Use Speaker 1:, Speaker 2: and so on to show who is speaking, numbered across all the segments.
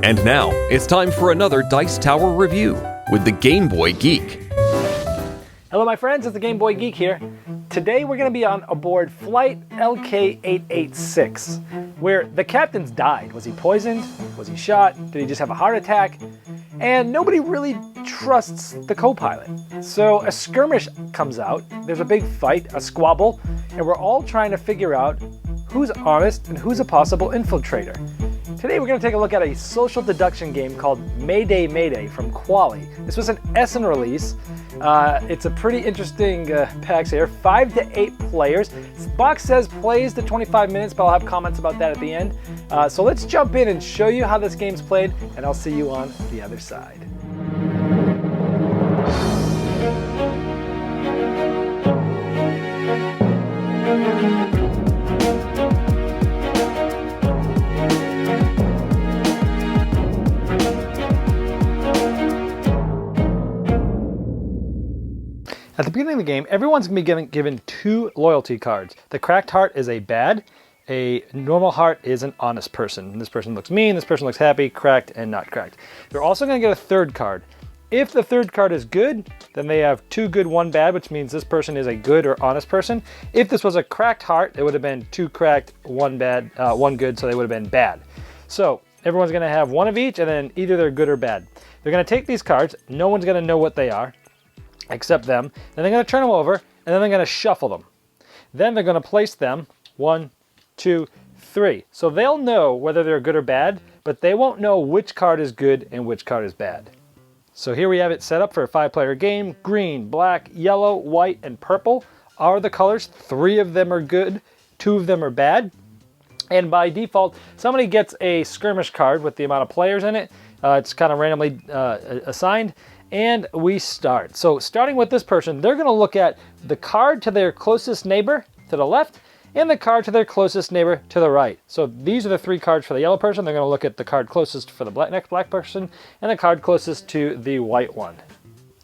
Speaker 1: And now, it's time for another Dice Tower review with the Game Boy Geek.
Speaker 2: Hello my friends, it's the Game Boy Geek here. Today we're going to be on aboard Flight LK-886, where the captain's died. Was he poisoned? Was he shot? Did he just have a heart attack? And nobody really trusts the co-pilot. So a skirmish comes out, there's a big fight, a squabble, and we're all trying to figure out who's honest and who's a possible infiltrator. Today we're going to take a look at a social deduction game called Mayday, Mayday from Cwali. This was an Essen release. It's a pretty interesting packs here. 5 to 8 players. This box says plays to 25 minutes, but I'll have comments about that at the end. So let's jump in and show you how this game's played, and I'll see you on the other side. At the beginning of the game, everyone's going to be given 2 loyalty cards. The cracked heart is a bad, a normal heart is an honest person. This person looks mean, this person looks happy, cracked and not cracked. They're also going to get a third card. If the third card is good, then they have 2 good, 1 bad, which means this person is a good or honest person. If this was a cracked heart, it would have been 2 cracked, 1 bad, 1 good, so they would have been bad. So everyone's going to have 1 of each, and then either they're good or bad. They're going to take these cards. No one's going to know what they are, except them. Then they're going to turn them over, and then they're going to shuffle them. Then they're going to place them 1, 2, 3. So they'll know whether they're good or bad, but they won't know which card is good and which card is bad. So here we have it set up for a 5-player game. Green, black, yellow, white, and purple are the colors. 3 of them are good, 2 of them are bad. And by default, somebody gets a skirmish card with the amount of players in it. It's kind of randomly assigned. And we start. So starting with this person, they're going to look at the card to their closest neighbor to the left and the card to their closest neighbor to the right. So these are the 3 cards for the yellow person. They're going to look at the card closest for the next black person and the card closest to the white one.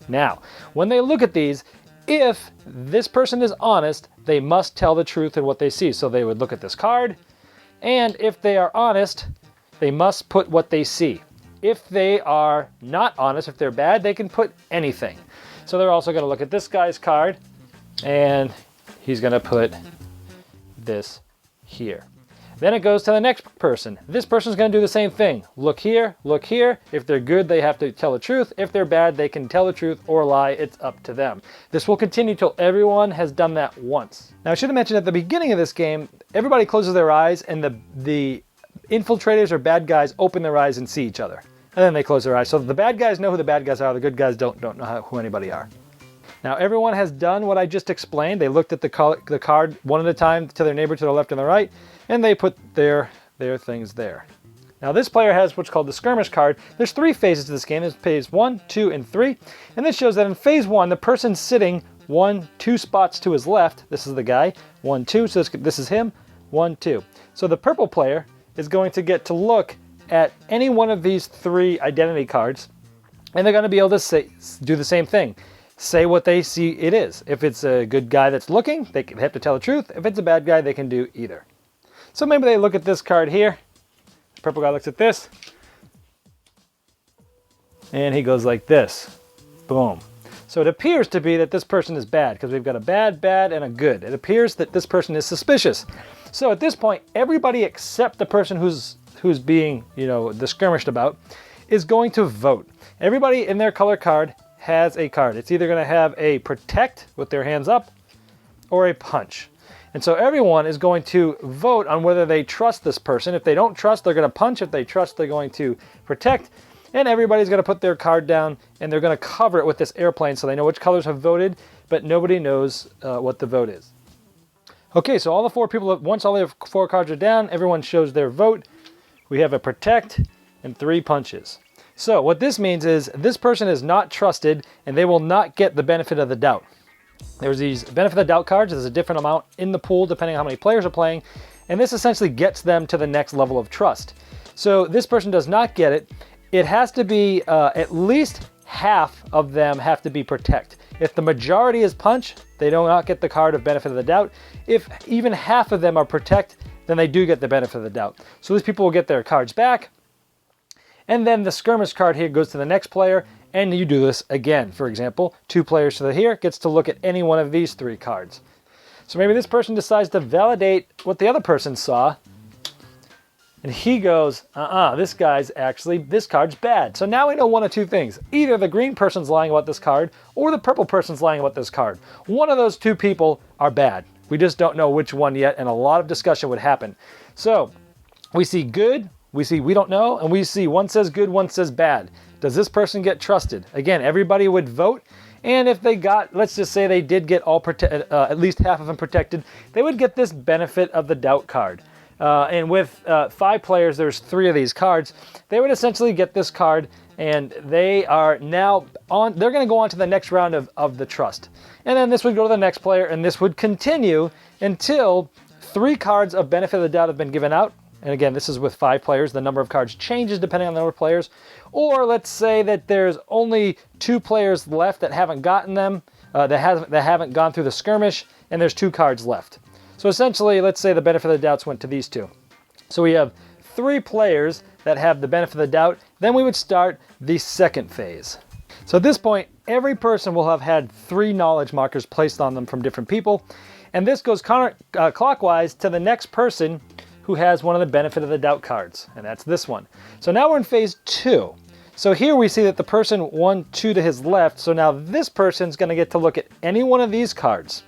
Speaker 2: Now, when they look at these, if this person is honest, they must tell the truth in what they see. So they would look at this card, and if they are honest, they must put what they see. If they are not honest, if they're bad, they can put anything. So they're also going to look at this guy's card, and he's going to put this here. Then it goes to the next person. This person's going to do the same thing. Look here, look here. If they're good, they have to tell the truth. If they're bad, they can tell the truth or lie. It's up to them. This will continue till everyone has done that once. Now, I should have mentioned at the beginning of this game, everybody closes their eyes, and the infiltrators or bad guys open their eyes and see each other. And then they close their eyes. So the bad guys know who the bad guys are. The good guys don't know who anybody are. Now everyone has done what I just explained. They looked at the card one at a time to their neighbor to the left and the right, and they put their things there. Now this player has what's called the skirmish card. There's 3 phases to this game. There's phase 1, 2, and 3. And this shows that in phase 1, the person's sitting 1, 2 spots to his left. This is the guy. 1, 2. So this is him. 1, 2. So the purple player is going to get to look at any one of these 3 identity cards, and they're going to be able to do the same thing. Say what they see it is. If it's a good guy that's looking, they have to tell the truth. If it's a bad guy, they can do either. So maybe they look at this card here. The purple guy looks at this, and he goes like this. Boom. So it appears to be that this person is bad, because we've got a bad, bad, and a good. It appears that this person is suspicious. So at this point, everybody except the person who's being, skirmished about, is going to vote. Everybody in their color card has a card. It's either going to have a protect with their hands up or a punch. And so everyone is going to vote on whether they trust this person. If they don't trust, they're going to punch. If they trust, they're going to protect. And everybody's going to put their card down, and they're going to cover it with this airplane so they know which colors have voted, but nobody knows what the vote is. Okay, so all the 4 people, once all their 4 cards are down, everyone shows their vote. We have a protect and 3 punches. So what this means is this person is not trusted, and they will not get the benefit of the doubt. There's these benefit of the doubt cards. There's a different amount in the pool depending on how many players are playing, and this essentially gets them to the next level of trust. So this person does not get it. It has to be at least half of them have to be protect. If the majority is punch, they do not get the card of benefit of the doubt. If even half of them are protect, then they do get the benefit of the doubt. So these people will get their cards back, And then the skirmish card here goes to the next player, and you do this again. For example, 2 players to the here gets to look at any one of these 3 cards. So maybe this person decides to validate what the other person saw, and he goes, this card's bad. So now we know one of 2 things. Either the green person's lying about this card, or the purple person's lying about this card. One of those 2 people are bad. We just don't know which one yet, and a lot of discussion would happen. So we see good, we see we don't know, and we see one says good, one says bad. Does this person get trusted? Again, everybody would vote, and if they got, let's just say they did get at least half of them protected, they would get this benefit of the doubt card. And with 5 players, there's 3 of these cards. They would essentially get this card, and they are now on. They're going to go on to the next round of the trust, and then this would go to the next player, and this would continue until 3 cards of benefit of the doubt have been given out. And again, this is with 5 players. The number of cards changes depending on the number of players. Or let's say that there's only 2 players left that haven't gotten them, that haven't gone through the skirmish, and there's 2 cards left. So essentially, let's say the benefit of the doubts went to these 2. So we have 3 players that have the benefit of the doubt. Then we would start the second phase. So at this point, every person will have had 3 knowledge markers placed on them from different people. And this goes clockwise to the next person who has one of the benefit of the doubt cards, and that's this one. So now we're in phase 2. So here we see that the person 1, 2 to his left, so now this person's going to get to look at any one of these cards.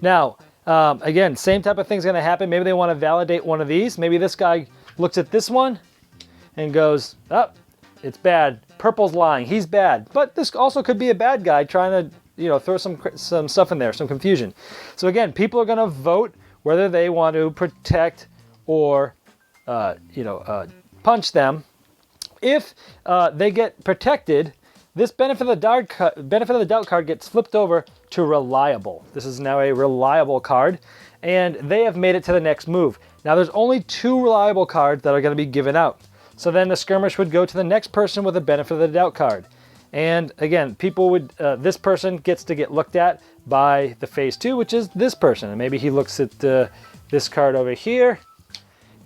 Speaker 2: Now, again, same type of thing's going to happen. Maybe they want to validate one of these. Maybe this guy looks at this one and goes, it's bad. Purple's lying. He's bad. But this also could be a bad guy trying to, throw some stuff in there, some confusion. So again, people are going to vote whether they want to protect or, punch them. If they get protected, this benefit of the doubt card gets flipped over to reliable. This is now a reliable card, and they have made it to the next move. Now there's only 2 reliable cards that are going to be given out. So then the skirmish would go to the next person with a benefit of the doubt card. And again, people would, this person gets to get looked at by the phase 2, which is this person. And maybe he looks at this card over here,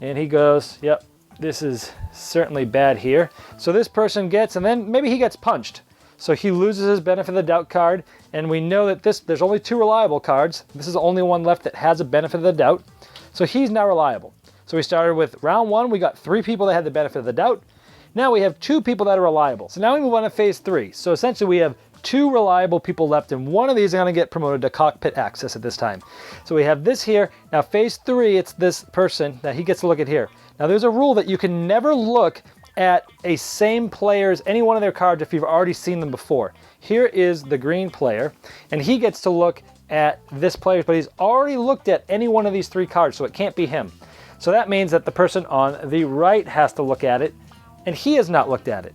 Speaker 2: and he goes, yep, this is certainly bad here. So this person gets, and then maybe he gets punched. So he loses his benefit of the doubt card, and we know that there's only 2 reliable cards. This is the only one left that has a benefit of the doubt. So he's now reliable. So we started with round 1, we got 3 people that had the benefit of the doubt. Now we have 2 people that are reliable. So now we move on to phase 3. So essentially we have 2 reliable people left, and one of these are going to get promoted to cockpit access at this time. So we have this here. Now phase 3, it's this person that he gets to look at here. Now there's a rule that you can never look at a same player's, any one of their cards if you've already seen them before. Here is the green player, and he gets to look at this player, but he's already looked at any one of these 3 cards, so it can't be him. So that means that the person on the right has to look at it, and he has not looked at it.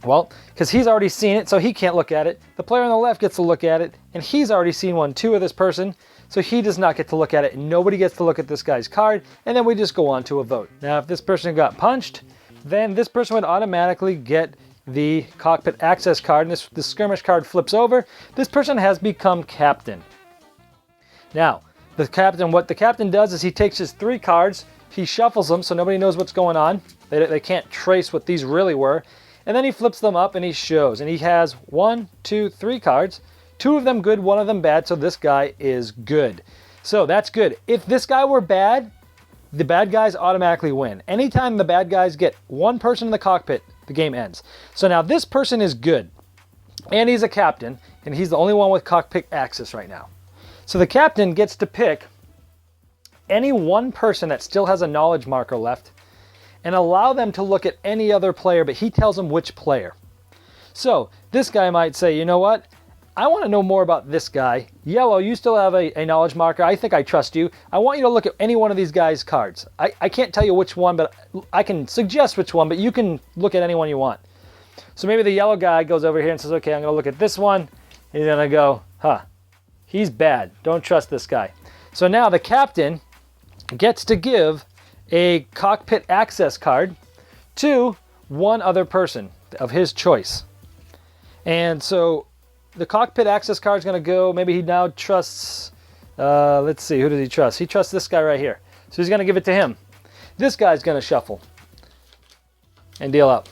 Speaker 2: Well, because he's already seen it, so he can't look at it. The player on the left gets to look at it, and he's already seen 1, 2 of this person, so he does not get to look at it, and nobody gets to look at this guy's card, and then we just go on to a vote. Now, if this person got punched, then this person would automatically get the cockpit access card, and the skirmish card flips over. This person has become captain. Now, what the captain does is he takes his 3 cards, he shuffles them so nobody knows what's going on. They can't trace what these really were. And then he flips them up and he shows. And he has 1, 2, 3 cards. 2 of them good, 1 of them bad, so this guy is good. So that's good. If this guy were bad, the bad guys automatically win. Anytime the bad guys get 1 person in the cockpit, the game ends. So now this person is good. And he's a captain, and he's the only one with cockpit access right now. So the captain gets to pick any one person that still has a knowledge marker left and allow them to look at any other player, but he tells them which player. So this guy might say, you know what? I want to know more about this guy. Yellow, you still have a knowledge marker. I think I trust you. I want you to look at any one of these guys' cards. I can't tell you which one, but I can suggest which one, but you can look at any one you want. So maybe the yellow guy goes over here and says, okay, I'm going to look at this one. He's going to go, he's bad. Don't trust this guy. So now the captain gets to give a cockpit access card to one other person of his choice. And so the cockpit access card is going to go, maybe he now trusts, let's see, who does he trust? He trusts this guy right here. So he's going to give it to him. This guy's going to shuffle. and deal out.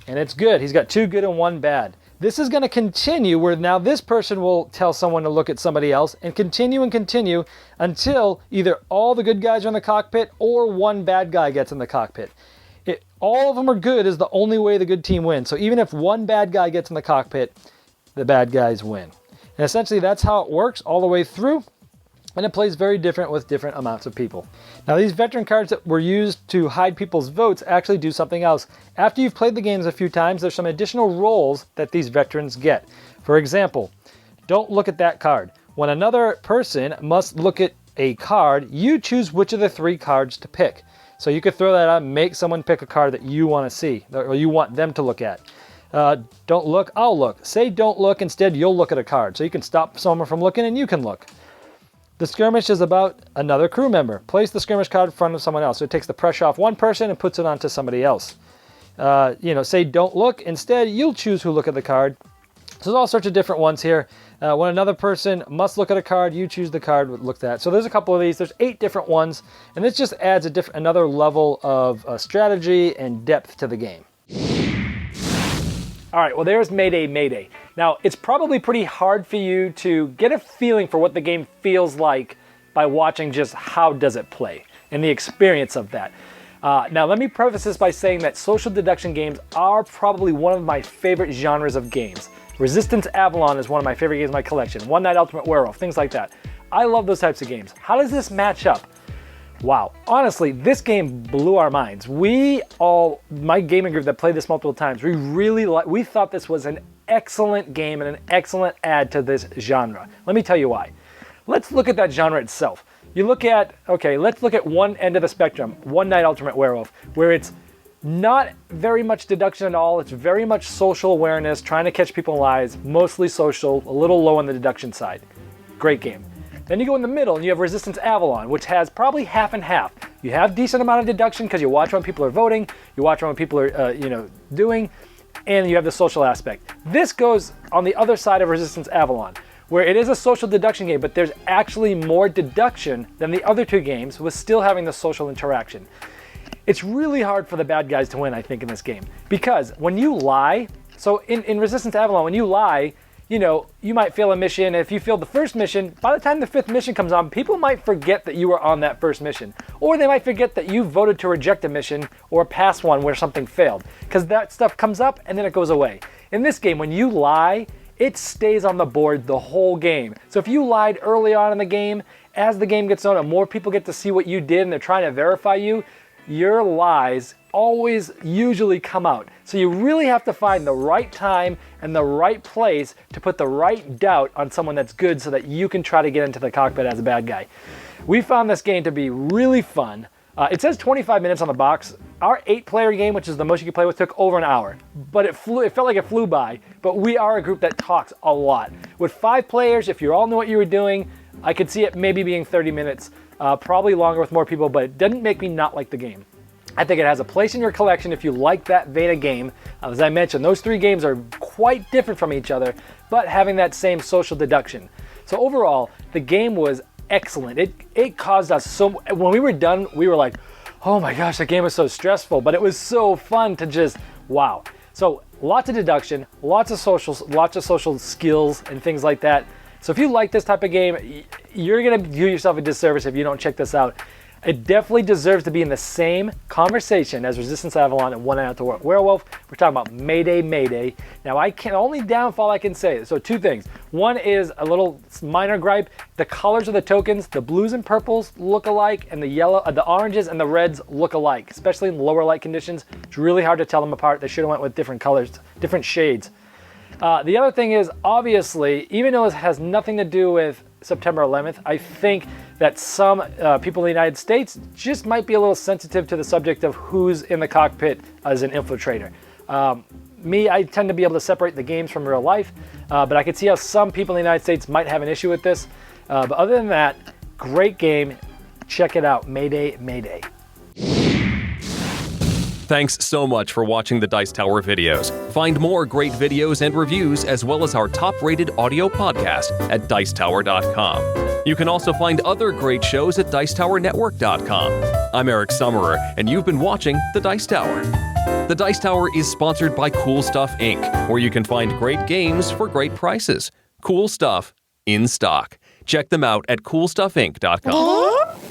Speaker 2: And it's good. He's got 2 good and 1 bad. This is going to continue where now this person will tell someone to look at somebody else and continue until either all the good guys are in the cockpit or 1 bad guy gets in the cockpit. All of them are good is the only way the good team wins. So even if 1 bad guy gets in the cockpit, the bad guys win. And essentially that's how it works all the way through. And it plays very different with different amounts of people. Now these veteran cards that were used to hide people's votes actually do something else. After you've played the games a few times, there's some additional roles that these veterans get. For example, don't look at that card. When another person must look at a card, you choose which of the 3 cards to pick. So you could throw that out and make someone pick a card that you want to see, or you want them to look at. Don't look, I'll look. Say don't look, instead you'll look at a card. So you can stop someone from looking and you can look. The skirmish is about another crew member. Place the skirmish card in front of someone else. So it takes the pressure off one person and puts it onto somebody else. Say don't look. Instead, you'll choose who look at the card. So there's all sorts of different ones here. When another person must look at a card, you choose the card looked at. So there's a couple of these. There's 8 different ones. And this just adds another level of strategy and depth to the game. All right, well, there's Mayday, Mayday. Now, it's probably pretty hard for you to get a feeling for what the game feels like by watching just how does it play and the experience of that. Now, let me preface this by saying that social deduction games are probably one of my favorite genres of games. Resistance Avalon is one of my favorite games in my collection. One Night Ultimate Werewolf, things like that. I love those types of games. How does this match up? Wow, honestly, this game blew our minds. My gaming group that played this multiple times, we thought this was an excellent game and an excellent add to this genre. Let me tell you why. Let's look at that genre itself. Let's look at one end of the spectrum, One Night Ultimate Werewolf, where it's not very much deduction at all. It's very much social awareness, trying to catch people in lies, mostly social, a little low on the deduction side. Great game. Then you go in the middle and you have Resistance Avalon, which has probably half and half. You have decent amount of deduction because you watch when people are voting, you watch what people are doing, and you have the social aspect. This goes on the other side of Resistance Avalon, where it is a social deduction game, but there's actually more deduction than the other 2 games with still having the social interaction. It's really hard for the bad guys to win, I think, in this game. Because when you lie, so in Resistance Avalon, when you lie, you might fail a mission. If you failed the first mission, by the time the 5th mission comes on, people might forget that you were on that first mission. Or they might forget that you voted to reject a mission or pass one where something failed. Because that stuff comes up and then it goes away. In this game, when you lie, it stays on the board the whole game. So if you lied early on in the game, as the game gets on and more people get to see what you did and they're trying to verify you, your lies always usually come out. So you really have to find the right time and the right place to put the right doubt on someone that's good so that you can try to get into the cockpit as a bad guy. We found this game to be really fun. It says 25 minutes on the box. Our 8-player game, which is the most you can play with, took over an hour. But it felt like it flew by. But we are a group that talks a lot. With 5 players, if you all knew what you were doing, I could see it maybe being 30 minutes. Probably longer with more people, but it didn't make me not like the game. I think it has a place in your collection if you like that vein of game. As I mentioned, those 3 games are quite different from each other, but having that same social deduction. So overall, the game was excellent. It caused us when we were done, we were like, oh my gosh, that game was so stressful, but it was so fun to just, wow. So lots of deduction, lots of social skills and things like that. So if you like this type of game, you're gonna do yourself a disservice if you don't check this out. It definitely deserves to be in the same conversation as Resistance Avalon and One Night Ultimate Werewolf. We're talking about Mayday, Mayday. Now, only downfall I can say, so 2 things. One is a little minor gripe. The colors of the tokens, the blues and purples look alike, and the oranges and the reds look alike, especially in lower light conditions. It's really hard to tell them apart. They should have went with different colors, different shades. The other thing is, obviously, even though this has nothing to do with September 11th, I think that some people in the United States just might be a little sensitive to the subject of who's in the cockpit as an infiltrator. I tend to be able to separate the games from real life, but I could see how some people in the United States might have an issue with this. But other than that, great game. Check it out. Mayday, Mayday.
Speaker 1: Thanks so much for watching the Dice Tower videos. Find more great videos and reviews as well as our top-rated audio podcast at Dicetower.com. You can also find other great shows at Dicetowernetwork.com. I'm Eric Summerer, and you've been watching the Dice Tower. The Dice Tower is sponsored by Cool Stuff Inc., where you can find great games for great prices. Cool stuff in stock. Check them out at coolstuffinc.com.